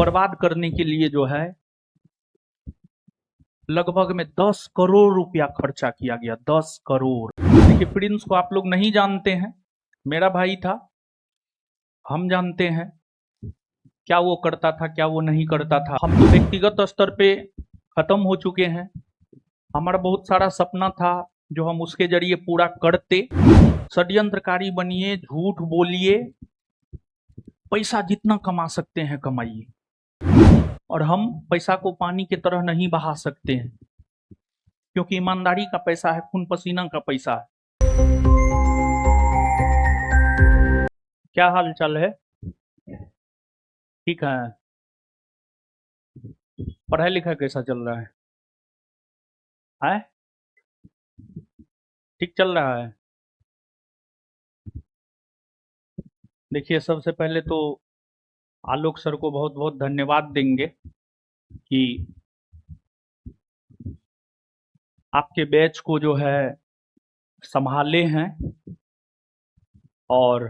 बर्बाद करने के लिए जो है लगभग में 10 करोड़ रुपया खर्चा किया गया। 10 करोड़। देखिए, प्रिंस को आप लोग नहीं जानते हैं, मेरा भाई था, हम जानते हैं क्या वो करता था, क्या वो नहीं करता था। हम तो व्यक्तिगत स्तर पे खत्म हो चुके हैं। हमारा बहुत सारा सपना था जो हम उसके जरिए पूरा करते। षड्यंत्रकारी बनिए, झूठ बोलिए, पैसा जितना कमा सकते हैं कमाइए, और हम पैसा को पानी की तरह नहीं बहा सकते हैं, क्योंकि ईमानदारी का पैसा है, खून पसीना का पैसा है। क्या हाल चाल है? ठीक है। पढ़ाई लिखाई कैसा चल रहा है? ठीक चल रहा है। देखिए, सबसे पहले तो आलोक सर को बहुत बहुत धन्यवाद देंगे कि आपके बैच को जो है संभाले हैं, और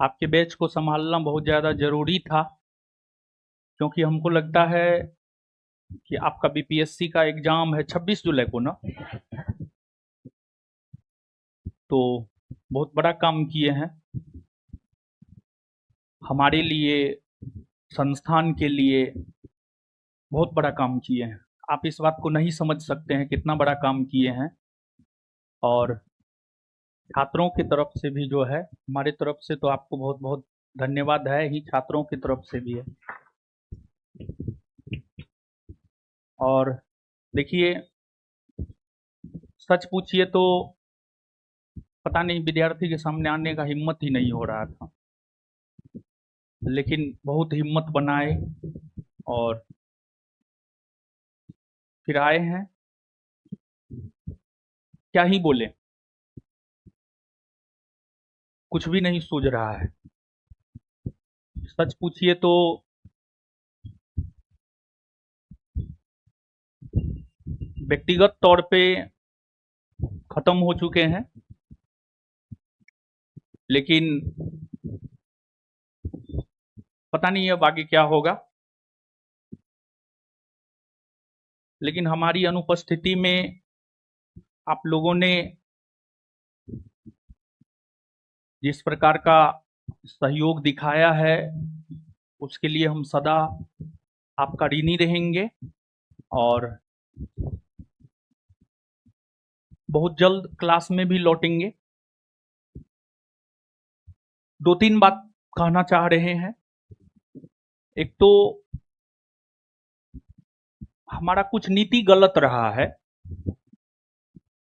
आपके बैच को संभालना बहुत ज़्यादा ज़रूरी था, क्योंकि हमको लगता है कि आपका बीपीएससी का एग्ज़ाम है 26 जुलाई को ना, तो बहुत बड़ा काम किए हैं हमारे लिए, संस्थान के लिए बहुत बड़ा काम किए हैं। आप इस बात को नहीं समझ सकते हैं कितना बड़ा काम किए हैं। और छात्रों की तरफ से भी जो है, हमारी तरफ से तो आपको बहुत बहुत धन्यवाद है ही, छात्रों की तरफ से भी है। और देखिए, सच पूछिए तो पता नहीं विद्यार्थी के सामने आने का हिम्मत ही नहीं हो रहा था, लेकिन बहुत हिम्मत बनाए और फिर आए हैं। क्या ही बोले, कुछ भी नहीं सूझ रहा है। सच पूछिए तो व्यक्तिगत तौर पे खत्म हो चुके हैं, लेकिन पता नहीं अब आगे क्या होगा। लेकिन हमारी अनुपस्थिति में आप लोगों ने जिस प्रकार का सहयोग दिखाया है, उसके लिए हम सदा आपका ऋणी रहेंगे। और बहुत जल्द क्लास में भी लौटेंगे। दो तीन बात कहना चाह रहे हैं। एक तो हमारा कुछ नीति गलत रहा है।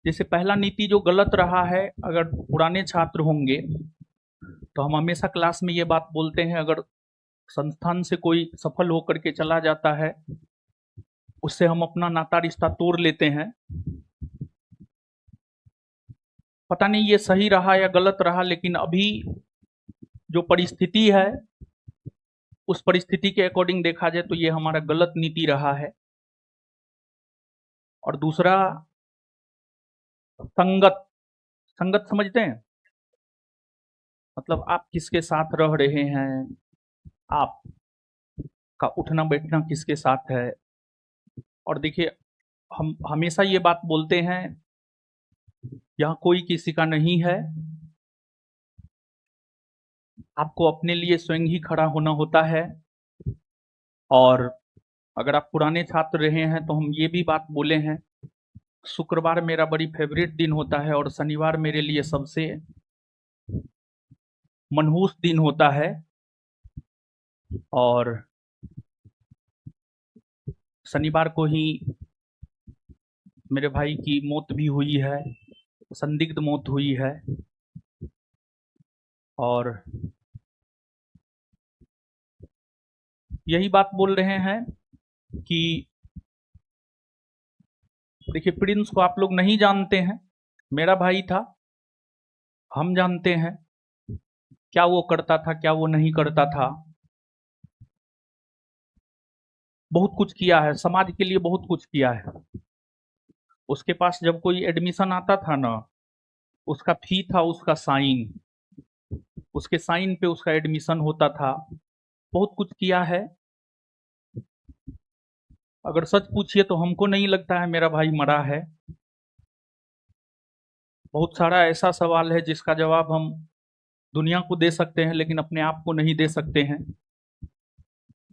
जैसे पहला नीति जो गलत रहा है, अगर पुराने छात्र होंगे तो हम हमेशा क्लास में ये बात बोलते हैं, अगर संस्थान से कोई सफल होकर के चला जाता है, उससे हम अपना नाता रिश्ता तोड़ लेते हैं। पता नहीं ये सही रहा या गलत रहा, लेकिन अभी जो परिस्थिति है, उस परिस्थिति के अकॉर्डिंग देखा जाए तो ये हमारा गलत नीति रहा है। और दूसरा, संगत। संगत समझते हैं? मतलब आप किसके साथ रह रहे हैं, आप का उठना बैठना किसके साथ है। और देखिए, हम हमेशा ये बात बोलते हैं, यहाँ कोई किसी का नहीं है, आपको अपने लिए स्वयं ही खड़ा होना होता है। और अगर आप पुराने छात्र रहे हैं तो हम ये भी बात बोले हैं, शुक्रवार मेरा बड़ी फेवरेट दिन होता है और शनिवार मेरे लिए सबसे मनहूस दिन होता है। और शनिवार को ही मेरे भाई की मौत भी हुई है, संदिग्ध मौत हुई है। और यही बात बोल रहे हैं कि देखिए, प्रिंस को आप लोग नहीं जानते हैं, मेरा भाई था, हम जानते हैं क्या वो करता था, क्या वो नहीं करता था। बहुत कुछ किया है, समाज के लिए बहुत कुछ किया है। उसके पास जब कोई एडमिशन आता था ना, उसका फी था उसका साइन, उसके साइन पे उसका एडमिशन होता था। बहुत कुछ किया है। अगर सच पूछिए तो हमको नहीं लगता है मेरा भाई मरा है। बहुत सारा ऐसा सवाल है जिसका जवाब हम दुनिया को दे सकते हैं लेकिन अपने आप को नहीं दे सकते हैं।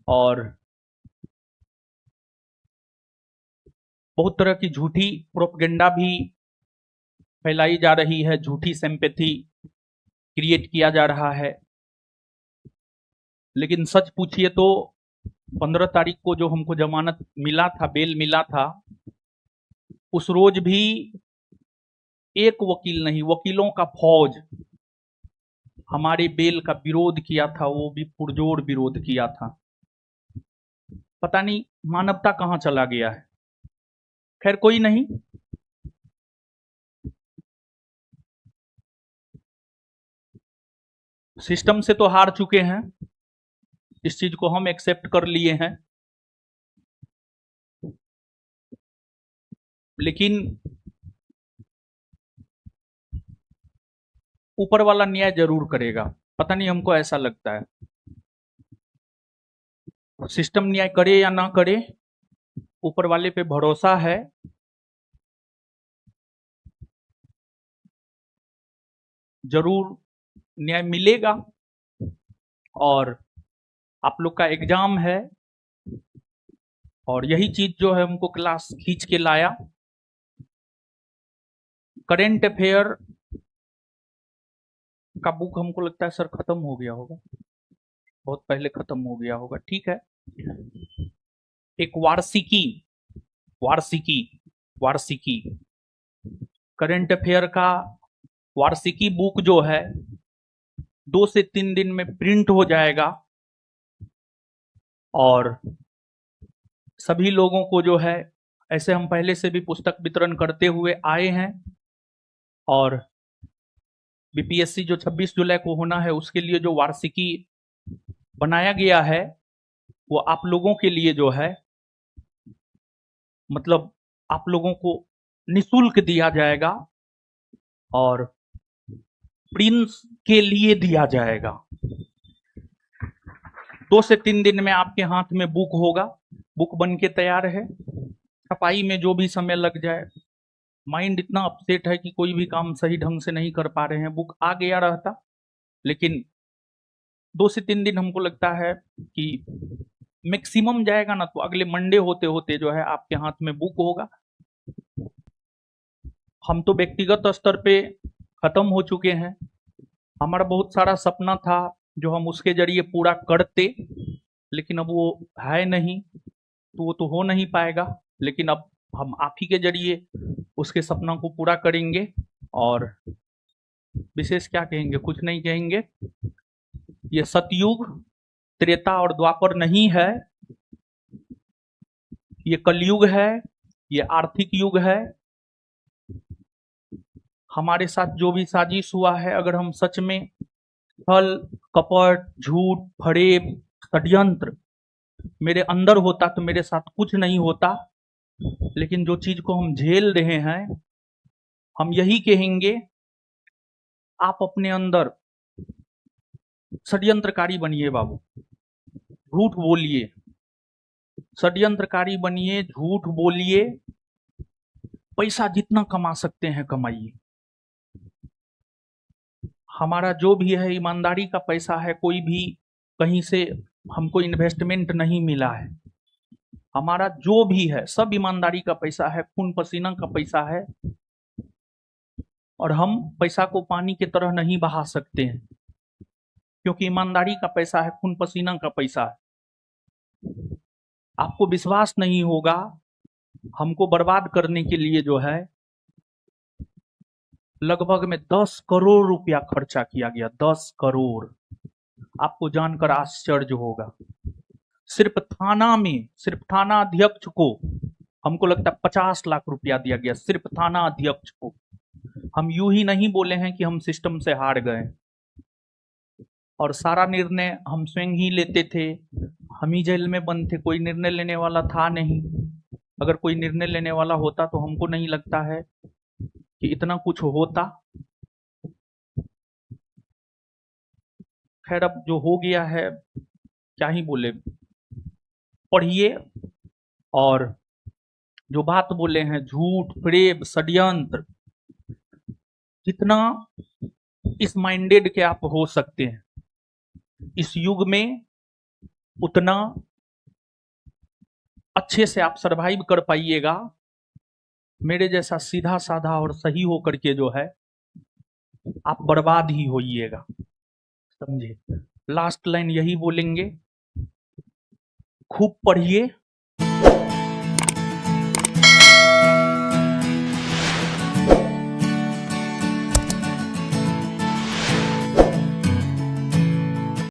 और बहुत तरह की झूठी प्रोपगेंडा भी फैलाई जा रही है, झूठी सिंपैथी क्रिएट किया जा रहा है। लेकिन सच पूछिए तो 15 तारीख को जो हमको जमानत मिला था, बेल मिला था, उस रोज भी एक वकील नहीं, वकीलों का फौज हमारे बेल का विरोध किया था, वो भी पुरजोर विरोध किया था। पता नहीं मानवता कहां चला गया है। खैर कोई नहीं, सिस्टम से तो हार चुके हैं, इस चीज को हम एक्सेप्ट कर लिए हैं। लेकिन ऊपर वाला न्याय जरूर करेगा, पता नहीं, हमको ऐसा लगता है। सिस्टम न्याय करे या ना करे, ऊपर वाले पे भरोसा है। जरूर न्याय मिलेगा। और आप लोग का एग्जाम है, और यही चीज जो है हमको क्लास खींच के लाया। करेंट अफेयर का बुक हमको लगता है सर खत्म हो गया होगा, बहुत पहले खत्म हो गया होगा। ठीक है, एक वार्षिकी वार्षिकी वार्षिकी करंट अफेयर का वार्षिकी बुक जो है 2 से 3 दिन में प्रिंट हो जाएगा। और सभी लोगों को जो है, ऐसे हम पहले से भी पुस्तक वितरण करते हुए आए हैं, और बीपीएससी जो 26 जुलाई को होना है उसके लिए जो वार्षिकी बनाया गया है वो आप लोगों के लिए जो है, मतलब आप लोगों को निशुल्क दिया जाएगा और प्रिंस के लिए दिया जाएगा। 2 से 3 दिन में आपके हाथ में बुक होगा, बुक बन के तैयार है। छपाई में जो भी समय लग जाए, माइंड इतना अपसेट है कि कोई भी काम सही ढंग से नहीं कर पा रहे हैं। बुक आ गया रहता, लेकिन 2 से 3 दिन हमको लगता है कि मैक्सिमम जाएगा ना, तो अगले मंडे होते होते जो है आपके हाथ में बुक होगा। हम तो व्यक्तिगत स्तर पे खत्म हो चुके हैं। हमारा बहुत सारा सपना था जो हम उसके जरिए पूरा करते, लेकिन अब वो है नहीं, तो वो तो हो नहीं पाएगा। लेकिन अब हम आप ही के जरिए उसके सपना को पूरा करेंगे। और विशेष क्या कहेंगे, कुछ नहीं कहेंगे। ये सतयुग, त्रेता और द्वापर नहीं है, ये कलयुग है, ये आर्थिक युग है। हमारे साथ जो भी साजिश हुआ है, अगर हम सच में छल, कपट, झूठ, फरेब, षड्यंत्र मेरे अंदर होता तो मेरे साथ कुछ नहीं होता। लेकिन जो चीज को हम झेल रहे हैं, हम यही कहेंगे, आप अपने अंदर षड्यंत्रकारी बनिए बाबू, झूठ बोलिए, षड्यंत्रकारी बनिए, झूठ बोलिए, पैसा जितना कमा सकते हैं कमाइए। हमारा जो भी है ईमानदारी का पैसा है, कोई भी कहीं से हमको इन्वेस्टमेंट नहीं मिला है। हमारा जो भी है सब ईमानदारी का पैसा है, खून पसीना का पैसा है। और हम पैसा को पानी की तरह नहीं बहा सकते हैं, क्योंकि ईमानदारी का पैसा है, खून पसीना का पैसा है। आपको विश्वास नहीं होगा, हमको बर्बाद करने के लिए जो है लगभग में 10 करोड़ रुपया खर्चा किया गया। 10 करोड़, आपको जानकर आश्चर्य होगा। सिर्फ थाना में, सिर्फ थाना अध्यक्ष को हमको लगता है 50 लाख रुपया दिया गया, सिर्फ थाना अध्यक्ष को। हम यूं ही नहीं बोले हैं कि हम सिस्टम से हार गए, और सारा निर्णय हम स्वयं ही लेते थे। हम ही जेल में बंद थे, कोई निर्णय लेने वाला था नहीं। अगर कोई निर्णय लेने वाला होता तो हमको नहीं लगता है कि इतना कुछ होता। खैर अब जो हो गया है, क्या ही बोले, पढ़िए और जो बात बोले हैं झूठ, प्रेम, षड्यंत्र, जितना इस माइंडेड के आप हो सकते हैं इस युग में, उतना अच्छे से आप सरवाइव कर पाइएगा। मेरे जैसा सीधा साधा और सही होकर के जो है आप बर्बाद ही होइएगा, समझे। लास्ट लाइन यही बोलेंगे, खूब पढ़िए,